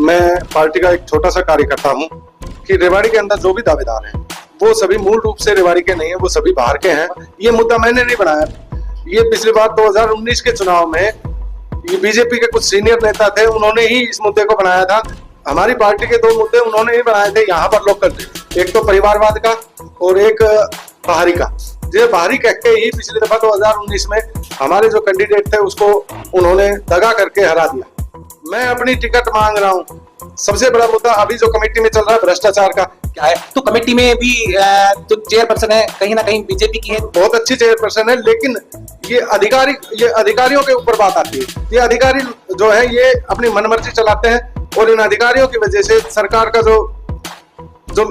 मैं पार्टी का एक छोटा सा कार्यकर्ता हूं कि रेवाड़ी के अंदर जो भी दावेदार हैं वो सभी मूल रूप से रेवाड़ी के नहीं है, वो सभी बाहर के हैं। ये मुद्दा मैंने नहीं बनाया। ये पिछली बार 2019 के चुनाव में ये बीजेपी के कुछ सीनियर नेता थे, उन्होंने ही इस मुद्दे को बनाया था। हमारी पार्टी के दो मुद्दे उन्होंने ही बनाए थे यहाँ पर लोकल थे, एक तो परिवारवाद का और एक बाहरी का। ये बाहरी कह के ही पिछली दफा 2019 में हमारे जो कैंडिडेट थे उसको उन्होंने दगा करके हरा दिया। मैं अपनी टिकट मांग रहा हूँ। सबसे बड़ा मुद्दा अभी जो कमेटी में चल रहा है भ्रष्टाचार का क्या है, तो कमेटी में भी जो चेयरपर्सन है कहीं ना कहीं बीजेपी की है। बहुत अच्छी चेयरपर्सन है, लेकिन ये अधिकारियों के ऊपर बात आती है। ये अधिकारी जो है ये अपनी मनमर्जी चलाते हैं और इन अधिकारियों की वजह से सरकार का जो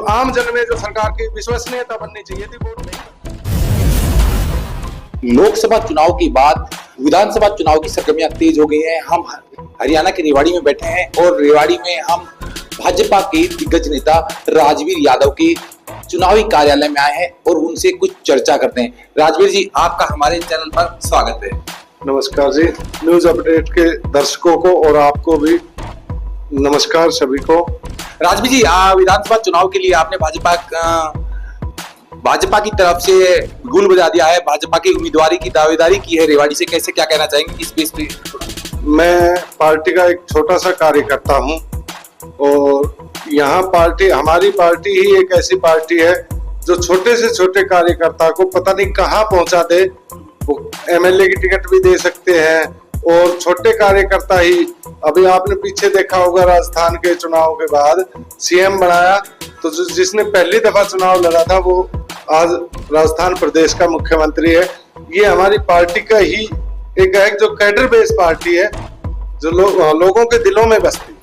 आम जन में जो सरकार की विश्वसनीयता बननी चाहिए थी वो नहीं। लोकसभा चुनाव के बाद विधानसभा चुनाव की सरगर्मियां तेज हो गई हैं। हम हरियाणा के रेवाड़ी में बैठे हैं और रेवाड़ी में हम भाजपा के दिग्गज नेता राजवीर यादव के चुनावी कार्यालय में आए हैं और उनसे कुछ चर्चा करते हैं। राजवीर जी, आपका हमारे चैनल पर स्वागत है। नमस्कार जी, न्यूज अपडेट के दर्शकों को और आपको भी नमस्कार सभी को। राजवीर जी, विधानसभा चुनाव के लिए आपने भाजपा की तरफ से गुल बजा दिया है, भाजपा की उम्मीदवारी की दावेदारी की है रेवाड़ी से, कैसे क्या कहना चाहेंगे इस बेस पे? मैं पार्टी का एक छोटा सा कार्यकर्ता हूं और यहाँ हमारी पार्टी ही एक ऐसी पार्टी है जो छोटे से छोटे कार्यकर्ता को पता नहीं कहाँ पहुंचा दे। वो एमएलए की टिकट भी दे सकते हैं और छोटे कार्यकर्ता ही, अभी आपने पीछे देखा होगा राजस्थान के चुनाव के बाद सीएम बनाया, तो जिसने पहली दफा चुनाव लड़ा था वो आज राजस्थान प्रदेश का मुख्यमंत्री है। ये हमारी पार्टी का ही एक है जो कैडर बेस्ड पार्टी है जो लोगों के दिलों में बसती है।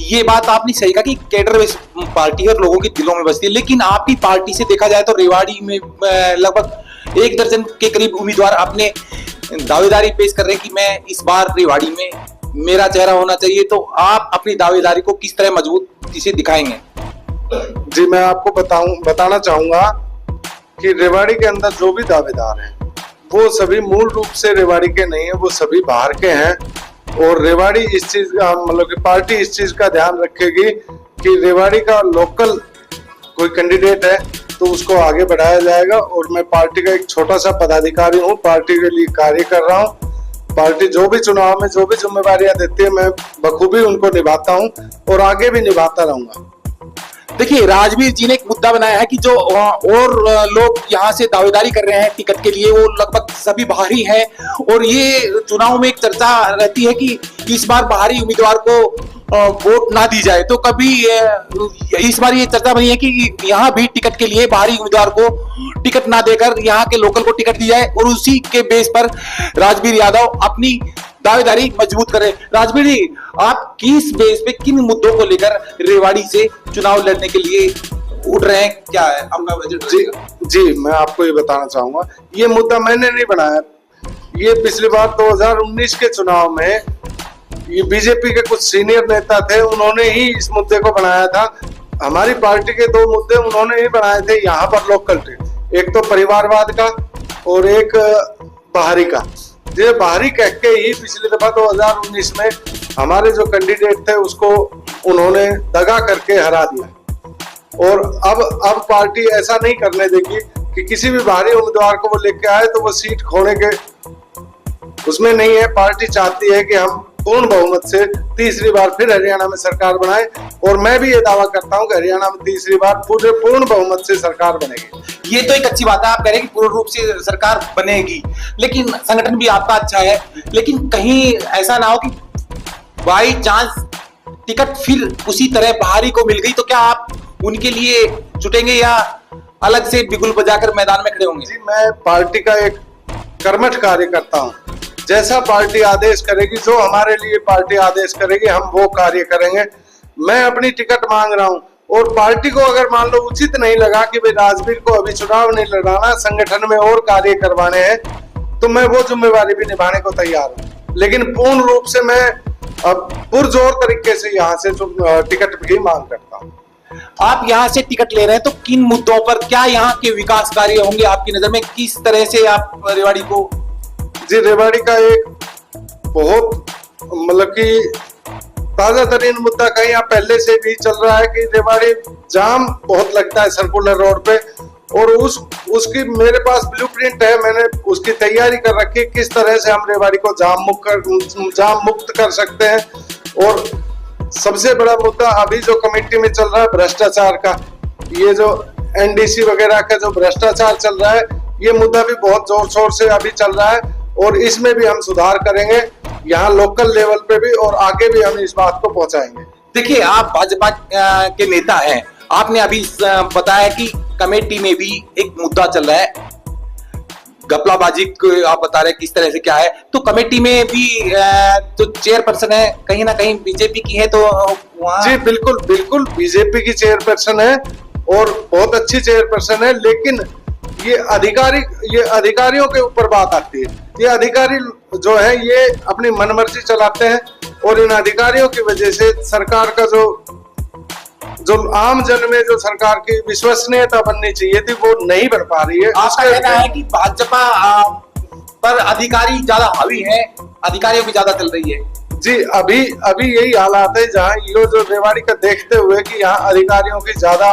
ये बात आपने सही कहा कि कैडर बेस्ड पार्टी है और लोगों के दिलों में बसती है, लेकिन आपकी पार्टी से देखा जाए तो रेवाड़ी में लगभग 1 दर्जन के करीब उम्मीदवार अपने दावेदारी पेश कर रहे हैं कि मैं इस बार रेवाड़ी में मेरा चेहरा होना चाहिए। तो आप अपनी दावेदारी को किस तरह मजबूती से दिखाएंगे? जी, मैं आपको बताना चाहूंगा कि रेवाड़ी के अंदर जो भी दावेदार हैं वो सभी मूल रूप से रेवाड़ी के नहीं है, वो सभी बाहर के हैं। और रेवाड़ी इस चीज का मतलब कि पार्टी इस चीज का ध्यान रखेगी कि रेवाड़ी का लोकल कोई कैंडिडेट है तो उसको आगे बढ़ाया जाएगा। और मैं पार्टी का एक छोटा सा पदाधिकारी हूँ, पार्टी के लिए कार्य कर रहा हूँ। पार्टी जो भी चुनाव में जो भी जिम्मेवारियां देती है मैं बखूबी उनको निभाता हूँ और आगे भी निभाता रहूंगा। देखिए, राजवीर जी ने एक मुद्दा बनाया है कि जो और लोग यहाँ से दावेदारी कर रहे हैं टिकट के लिए वो लगभग सभी बाहरी हैं और ये चुनाव में एक चर्चा रहती है कि इस बार बाहरी उम्मीदवार को वोट ना दी जाए। तो कभी इस बार ये चर्चा बनी है कि यहाँ भी टिकट के लिए बाहरी उम्मीदवार को टिकट ना देकर यहाँ के लोकल को टिकट दी जाए और उसी के बेस पर राजवीर यादव अपनी दावेदारी मजबूत करें। राजवीर जी, आप किस बेस पे किन मुद्दों को लेकर रेवाड़ी से चुनाव लड़ने के लिए उठ रहे हैं? क्या है आपका बजट? जी, मैं आपको ये बताना चाहूंगा, ये मुद्दा मैंने नहीं बनाया। ये पिछली बार 2019 के चुनाव में ये बीजेपी के कुछ सीनियर नेता थे, उन्होंने ही इस मुद्दे को बनाया था। हमारी पार्टी के दो मुद्दे उन्होंने ही बनाए थे यहाँ पर लोकल थे, एक तो परिवारवाद का और एक बाहरी का। ये बाहरी कह के ही पिछली दफा 2019 में हमारे जो कैंडिडेट थे उसको उन्होंने दगा करके हरा दिया। और अब पार्टी ऐसा नहीं करने देगी कि किसी भी बाहरी उम्मीदवार को वो लेके आए तो वो सीट खोने के उसमें नहीं है। पार्टी चाहती है कि हम पूर्ण बहुमत से तीसरी बार फिर हरियाणा में सरकार बनाए और मैं भी ये दावा करता हूं कि हरियाणा में तीसरी बार पूर्ण बहुमत से सरकार बनेगी। ये तो एक अच्छी बात है, आप कह रहे हैं कि पूर्ण रूप से सरकार बनेगी, लेकिन संगठन भी आपका अच्छा है। लेकिन कहीं ऐसा ना हो कि बाई चांस टिकट फिर उसी तरह बाहरी को मिल गई तो क्या आप उनके लिए जुटेंगे या अलग से बिगुल बजाकर मैदान में खड़े होंगे? जी, मैं पार्टी का एक कर्मठ कार्यकर्ता हूँ। जैसा पार्टी आदेश करेगी, जो हमारे लिए पार्टी आदेश करेगी हम वो कार्य करेंगे। मैं अपनी टिकट मांग रहा हूँ और पार्टी को अगर मान लो उचित नहीं लगा कि भाई राजवीर को अभी चुनाव नहीं लड़ाना, संगठन में और कार्य करवाने हैं, तो मैं वो जिम्मेवारी भी निभाने को तैयार हूँ। लेकिन पूर्ण रूप से मैं अब पुरजोर तरीके से यहाँ से टिकट की मांग करता हूँ। आप यहाँ से टिकट ले रहे हैं तो किन मुद्दों पर, क्या यहाँ के विकास कार्य होंगे आपकी नजर में? किस तरह से आप रेवाड़ी को? जी, रेवाड़ी का एक बहुत मतलब कि ताजा तरीन मुद्दा कहीं यहाँ पहले से भी चल रहा है कि रेवाड़ी जाम बहुत लगता है सर्कुलर रोड पे, और उसकी मेरे पास ब्लूप्रिंट है, मैंने उसकी तैयारी कर रखी है किस तरह से हम रेवाड़ी को जाम मुक्त कर सकते हैं। और सबसे बड़ा मुद्दा अभी जो कमेटी में चल रहा है भ्रष्टाचार का, ये जो एनडीसी वगैरह का जो भ्रष्टाचार चल रहा है, ये मुद्दा भी बहुत जोर शोर से अभी चल रहा है और इसमें भी हम सुधार करेंगे यहाँ लोकल लेवल पे भी, और आगे भी हम इस बात को पहुंचाएंगे। देखिए, आप भाजपा के नेता हैं, आपने अभी बताया कि कमेटी में भी एक मुद्दा चल रहा है, घपलाबाजी को आप बता रहे हैं किस तरह से क्या है, तो कमेटी में भी जो चेयरपर्सन है कहीं ना कहीं बीजेपी की है, तो जी बिल्कुल बिल्कुल बीजेपी की चेयरपर्सन है और बहुत अच्छी चेयरपर्सन है, लेकिन ये अधिकारियों के ऊपर बात आती है। ये अधिकारी जो है ये अपनी मनमर्जी चलाते हैं और इन अधिकारियों की वजह से सरकार का जो आम जन में जो सरकार की विश्वसनीयता बननी चाहिए थी वो नहीं बन पा रही है। आपका कहना है कि भाजपा पर अधिकारी ज्यादा हावी है, अधिकारियों की ज्यादा चल रही है। जी अभी यही हालात है जहाँ ये जो रेवाड़ी का देखते हुए कि यहाँ अधिकारियों की ज्यादा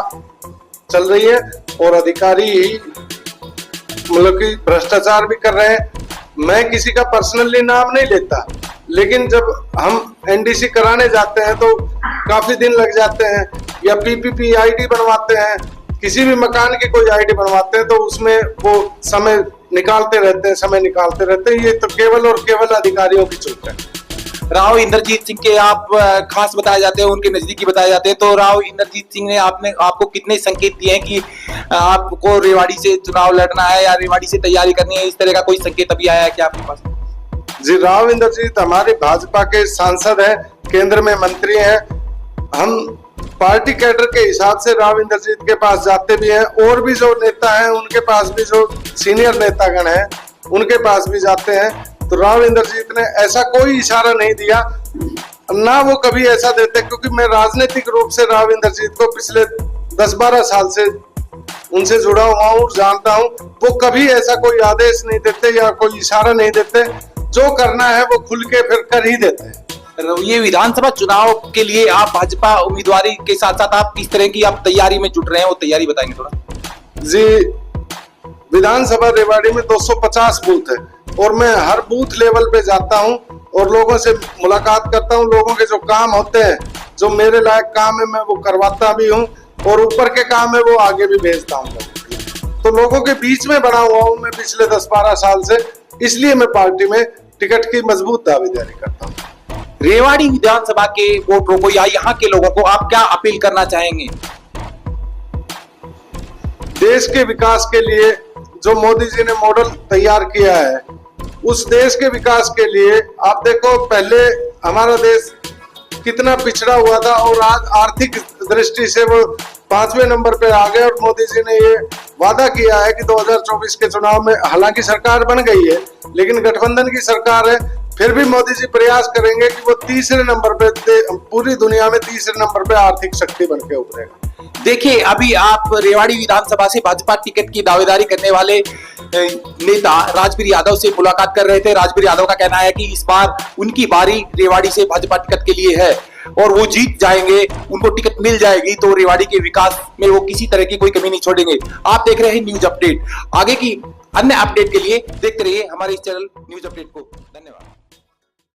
चल रही है और अधिकारी मतलब कि भ्रष्टाचार भी कर रहे हैं। मैं किसी का पर्सनली नाम नहीं लेता, लेकिन जब हम एनडीसी कराने जाते हैं तो काफी दिन लग जाते हैं, या पीपीपी आईडी बनवाते हैं, किसी भी मकान की कोई आईडी बनवाते हैं तो उसमें वो समय निकालते रहते हैं। ये तो केवल और केवल अधिकारियों की चूक है। राव इंद्रजीत सिंह के आप खास बताए जाते हैं, उनके नजदीकी बताए जाते हैं, तो राव इंद्रजीत सिंह ने आपको कितने संकेत दिए हैं कि आपको रेवाड़ी से चुनाव लड़ना है या रेवाड़ी से तैयारी करनी है, इस तरह का कोई संकेत अभी आया है क्या आपके पास? जी राव इंद्रजीत हमारे भाजपा के सांसद हैं, केंद्र में मंत्री हैं। हम पार्टी कैडर के हिसाब से राव इंद्रजीत के पास जाते भी हैं, और भी जो नेता हैं उनके पास भी, जो सीनियर नेतागण हैं उनके पास भी जाते हैं। तो राव इंद्रजीत ने ऐसा कोई इशारा नहीं दिया, ना वो कभी ऐसा देते, क्योंकि मैं राजनीतिक रूप से राव इंद्रजीत को पिछले 10-12 साल से उनसे जुड़ा हुआ हूँ, जानता हूँ। वो कभी ऐसा कोई आदेश नहीं देते या कोई इशारा नहीं देते, जो करना है वो खुल के फिर कर ही देते हैं। ये विधानसभा चुनाव के लिए आप भाजपा उम्मीदवारी के साथ साथ आप किस तरह की आप तैयारी में जुट रहे हैं, वो तैयारी बताएंगे थोड़ा? जी विधानसभा रेवाड़ी में 250 बूथ है और मैं हर बूथ लेवल पे जाता हूँ और लोगों से मुलाकात करता हूँ। लोगों के जो काम होते हैं, जो मेरे लायक काम है, मैं वो करवाता भी हूँ, और ऊपर के काम है वो आगे भी भेजता हूँ। तो लोगों के बीच में बना हुआ हूँ मैं पिछले 10-12 साल से, इसलिए मैं पार्टी में टिकट की मजबूत दावेदारी करता हूँ। रेवाड़ी विधानसभा के वोटरों को या यहाँ के लोगों को आप क्या अपील करना चाहेंगे? देश के विकास के लिए जो मोदी जी ने मॉडल तैयार किया है, उस देश के विकास के लिए आप देखो, पहले हमारा देश कितना पिछड़ा हुआ था और आज आर्थिक दृष्टि से वो 5वें नंबर पे आ गए। और मोदी जी ने ये वादा किया है कि 2024 के चुनाव में, हालांकि सरकार बन गई है लेकिन गठबंधन की सरकार है, फिर भी मोदी जी प्रयास करेंगे कि वो तीसरे नंबर पे, पूरी दुनिया में तीसरे नंबर पे आर्थिक शक्ति बन के उभरेगा। देखिए, अभी आप रेवाड़ी विधानसभा से भाजपा टिकट की दावेदारी करने वाले नेता राजबीर यादव से मुलाकात कर रहे थे। राजबीर यादव का कहना है कि इस बार उनकी बारी रेवाड़ी से भाजपा टिकट के लिए है और वो जीत जाएंगे, उनको टिकट मिल जाएगी तो रेवाड़ी के विकास में वो किसी तरह की कोई कमी नहीं छोड़ेंगे। आप देख रहे हैं न्यूज अपडेट। आगे की अन्य अपडेट के लिए देखते रहिए हमारे इस चैनल न्यूज अपडेट को। धन्यवाद।